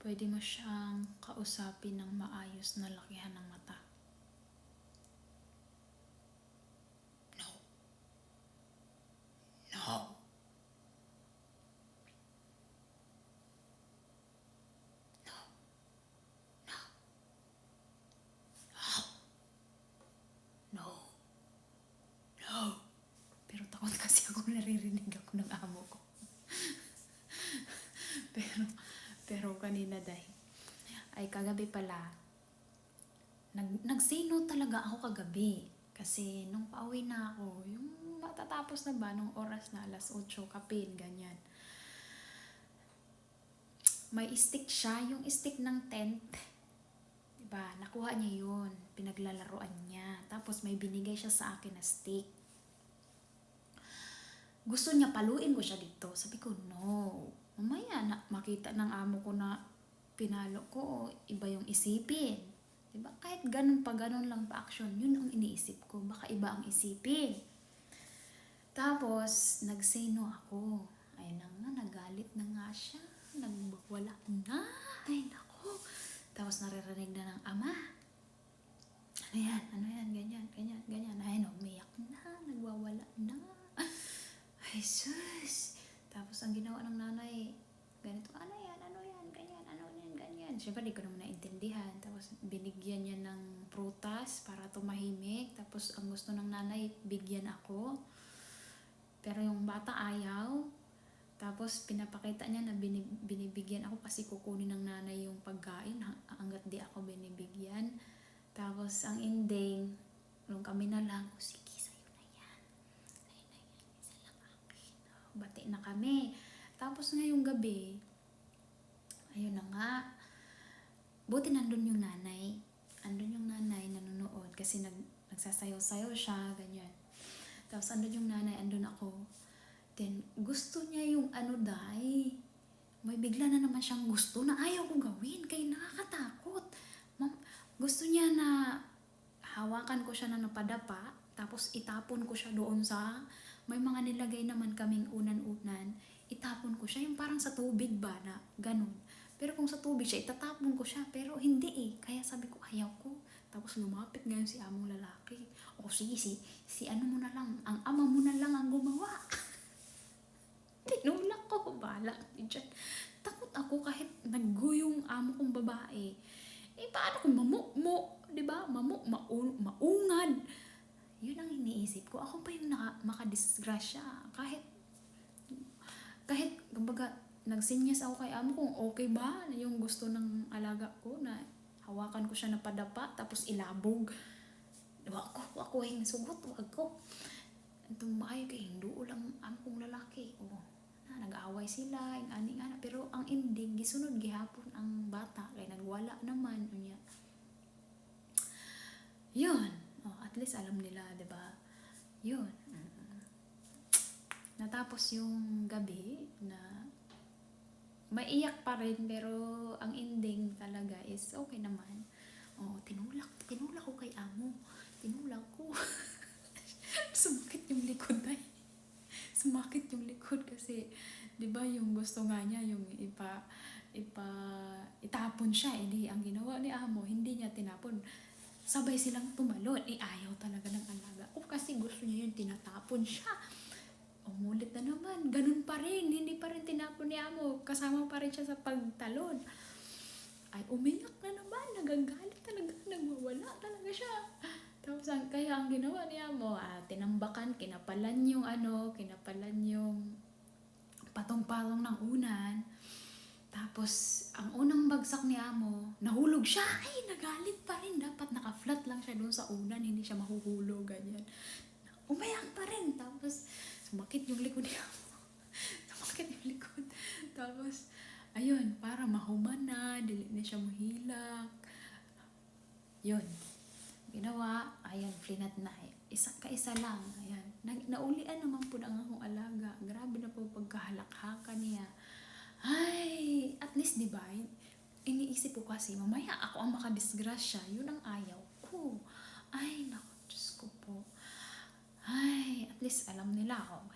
pwede mo siyang kausapin ng maayos na lakihan ng mata. No. No. No. No. Pero takot kasi ako naririnig ako ng amo ko. pero kanina dahil ay kagabi pala, nagsino talaga ako kagabi. Kasi nung pauwi na ako, yung matatapos na ba, nung oras na alas 8, kapin, ganyan. May stick siya, yung stick ng tent. Diba, nakuha niya yun, pinaglalaroan niya. Tapos may binigay siya sa akin na stick. Gusto niya paluin ko siya dito. Sabi ko, no. Mamaya na makita ng amo ko na pinalo ko, iba yung isipin. Diba? Kahit ganun pa, ganun lang pa action, yun ang iniisip ko. Baka iba ang isipin. Tapos, nag-say no ako. Ay na nga, nagalit na nga siya. Nagwala na. Ay nako. Tapos naririnig na ng ama. Ano yan? Ganyan. Ay, umiyak na. Nagwawala na. Ay, sus. Tapos, ang ginawa ng nanay, ganito, ano yan, ganyan. Siyempre, di ko naman naintindihan. Tapos, binigyan niya ng prutas para tumahimik. Tapos, ang gusto ng nanay, bigyan ako. Pero yung bata ayaw. Tapos, pinapakita niya na binibigyan ako kasi kukunin ng nanay yung pagkain hanggat di ako binibigyan. Tapos, ang ending, nung kami na lang, sige, sa'yo na yan. Isa lang akin. Bati na kami. Tapos, ngayong gabi, ayun na nga, buti nandun yung nanay. Andun yung nanay nanonood kasi nagsasayaw-sayaw siya, ganyan. Tapos andun yung nanay, andun ako. Then, gusto niya yung dahi. May bigla na naman siyang gusto na ayaw kong gawin kaya nakakatakot. Gusto niya na hawakan ko siya na napadapa, tapos itapon ko siya doon sa, may mga nilagay naman kaming unan-unan, itapon ko siya, yung parang sa tubig ba na, ganun. Pero kung sa tubig siya, itatapon ko siya, pero hindi kaya sabi ko, ayaw ko. Tapos lumapit ngayon si among lalaki. O sige, si ano mo na lang, ang ama mo na lang ang gumawa. Tinulak ko, bahala dyan. Takot ako kahit nagguyong amo kong babae. Paano kung mamukmo, diba? Maungad. Yun ang iniisip ko. Ako pa yung makadisgrasya. Kahit, kumbaga, nagsinyas ako kay amo kung okay ba yung gusto ng alaga ko na hawakan ko siya na padapa tapos ilabog. Ako yung sugot, wag ko. Itong maayo kay hinduo lang amo kong lalaki. Nag-aaway sila, yung aning-ana. Pero ang ending, gisunod gihapon ang bata. Kaya nagwala naman. Yun. At least alam nila, diba? Yun. Natapos yung gabi na maiyak pa rin, pero ang ending talaga is okay naman. Tinulak ko kay amo. Tinulak ko. Sumakit yung likod na. Sumakit yung likod kasi, di ba yung gusto nga niya, yung itapon siya. Ang ginawa ni amo, hindi niya tinapon. Sabay silang tumalon. Ayaw talaga ng alaga. Kasi gusto niya yung tinatapon siya. Umulit na naman. Ganun pa rin. Hindi pa rin tinapon ni amo. Kasama pa rin siya sa pagtalon. Ay, umiyak na naman. Nagagalit talaga. Nagwawala talaga siya. Tapos, kaya ang ginawa ni amo, tinambakan, kinapalan yung patong-patong ng unan. Tapos, ang unang bagsak ni amo, nahulog siya. Ay, nagalit pa rin. Dapat naka-flat lang siya doon sa unan. Hindi siya mahuhulog. Ganyan. Umayak pa rin. Tapos, sumakit yung likod ni amo. Tapos, ayun, para mahuman na. Dili na siya mahilak. Yun. Ginawa, ayan, flinat na. Kaisa lang. Ayan. Naulian naman po ang akong alaga. Grabe na po pagkahalakhakan niya. Ay, at least, di ba? Iniisip ko kasi, mamaya ako ang makadisgrasya. Yun ang ayaw ko. Ay, naku, Diyos ko po. Ay, at least alam nila ako.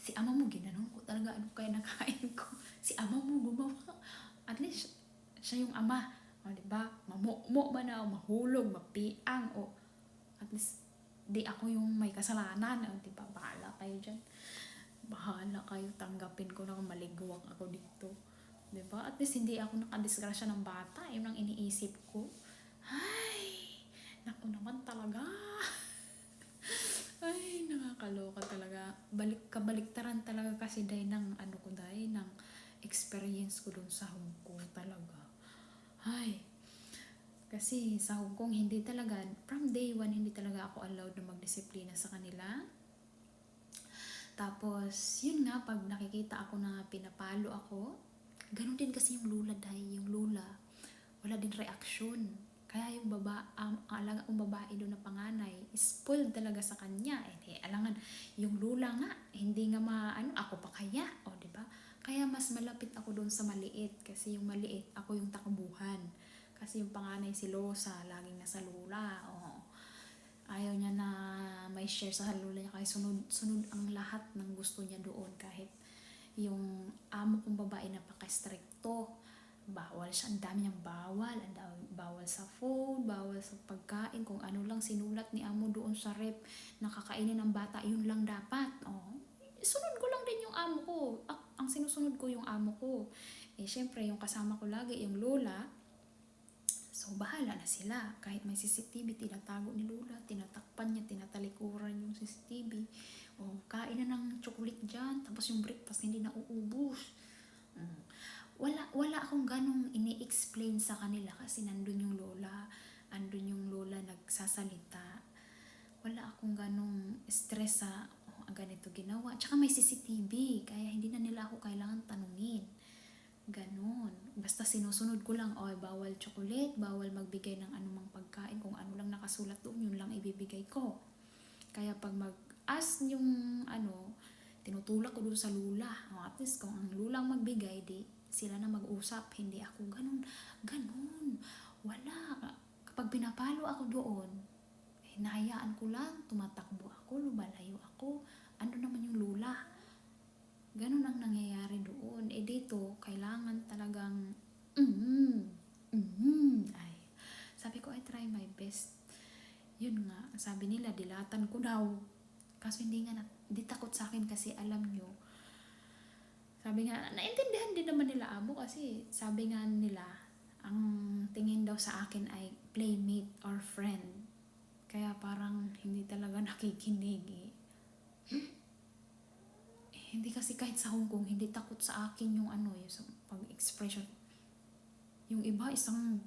Si ama mo, ginanon ko talaga. Ano kaya nakain ko? Si ama mo gumawa. At least, siya yung ama. O, diba? Mamumo man na, o mahulog, mapiang, o at least, di ako yung may kasalanan. O, diba? Bahala kayo dyan. Bahala kayo, tanggapin ko na kung maligwak ako dito. Diba? At least, hindi ako nakadisgrasya ng bata. Yun ang iniisip ko. Ay, naku naman talaga. Ay, nakakaloka talaga. Kabaliktaran talaga kasi dahil ng ng experience ko dun sa Hong Kong talaga. Ay, kasi sa Hong Kong hindi talaga, from day one hindi talaga ako allowed na magdisiplina sa kanila. Tapos, yun nga, pag nakikita ako na pinapalo ako, ganun din kasi yung lula dahil yung lula, wala din reaksyon. Kaya yung alaga kong babae doon na panganay, spoiled talaga sa kanya. Alangan, yung lula nga, hindi nga ako pa kaya, o diba? Kaya mas malapit ako doon sa maliit, kasi yung maliit, ako yung takbuhan. Kasi yung panganay si Losa, laging nasa lula, ayaw niya na may share sa lula niya, kaya sunod ang lahat ng gusto niya doon, kahit yung amo kong babae napaka-stricto. Bawal siya, ang dami niyang bawal sa food, bawal sa pagkain, kung ano lang sinulat ni amo doon sa rep, nakakainin ng bata, yun lang dapat. Sunod ko lang din yung amo ko. Ang sinusunod ko yung amo ko. Syempre, yung kasama ko lagi, yung lola, so bahala na sila. Kahit may CCTV, tinatago ni lola, tinatakpan niya, tinatalikuran yung CCTV. Kain na ng chocolate dyan, tapos yung breakfast hindi na uubos. Wala akong ganong ini-explain sa kanila kasi nandun yung lola nagsasalita. Wala akong ganong stress sa ganito ginawa. Tsaka may CCTV, kaya hindi na nila ako kailangan tanungin. Ganon. Basta sinusunod ko lang, bawal chocolate, bawal magbigay ng anumang pagkain, kung ano lang nakasulat doon, yun lang ibibigay ko. Kaya pag mag-ask yung tinutulak ko doon sa lula. At least kung ang lulang magbigay, di sila na mag-usap. Hindi ako ganun. Wala. Kapag pinapalo ako doon, hinahayaan ko lang, tumatakbo ako, lumalayo ako. Ano naman yung lula? Ganun ang nangyayari doon. Dito, kailangan talagang ay, sabi ko, I try my best. Yun nga, sabi nila, dilatan ko daw. Kaso hindi takot sa akin kasi alam nyo, sabi nga, naintindihan din naman nila amo kasi sabi nga nila, ang tingin daw sa akin ay playmate or friend. Kaya parang hindi talaga nakikinig hindi kasi kahit sa Hong Kong, hindi takot sa akin yung yung pag-expression. Yung iba, isang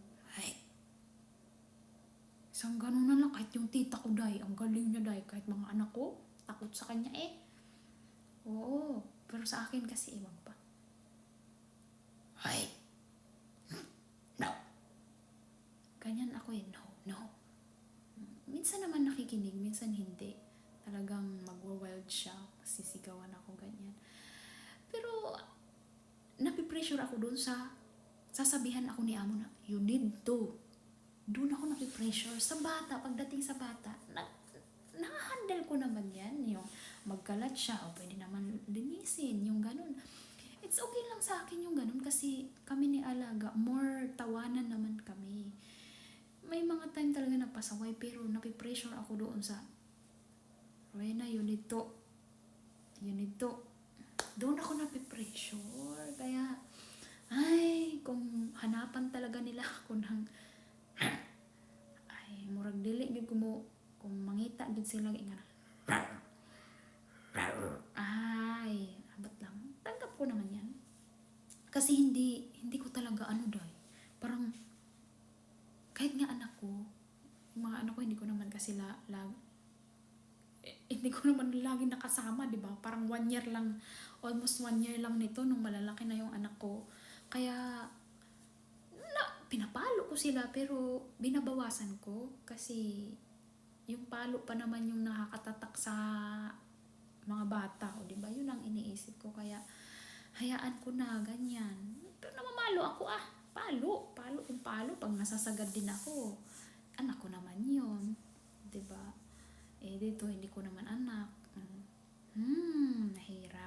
ganun na lang, kahit yung tita ko dahi, ang galing niya dahi, kahit mga anak ko, takot sa kanya Oo, pero sa akin kasi ibang pa. No. Ganyan ako no. Minsan naman nakikinig, minsan hindi. Talagang magwa-wild siya, sisigawan ako ganyan. Pero, napipressure ako doon sa sasabihan ako ni amo na, you need to. Doon ako napipressure. Sa bata, pagdating sa bata, nakahandle ko naman yan. Yung magkalat siya, pwede naman linisin, yung ganun. It's okay lang sa akin yung ganun kasi kami ni Alaga, more tawanan naman kami. May mga time talaga na pasaway pero napipressure ako doon sa Rowena, you need to. Doon ako napipressure. Kaya, kung hanapan talaga nila ako ng murag dili gid ko mo kung mangita gid sila abat lang. Tanggap ko naman yan. Kasi hindi ko talaga dahil. Parang, kahit nga anak ko, yung mga anak ko hindi ko naman kasi hindi ko naman lagi nakasama, di ba? Parang 1 year lang, almost 1 year lang nito nung malalaki na yung anak ko. Kaya, pinapalo ko sila pero binabawasan ko kasi yung palo pa naman yung nakakatatak sa mga bata, di ba? Yun ang iniisip ko, kaya hayaan ko na ganyan. Pero namamalo ako, palo pag nasasagad din ako. Anak ko naman yun, di ba? Dito hindi ko naman anak. Nahirap.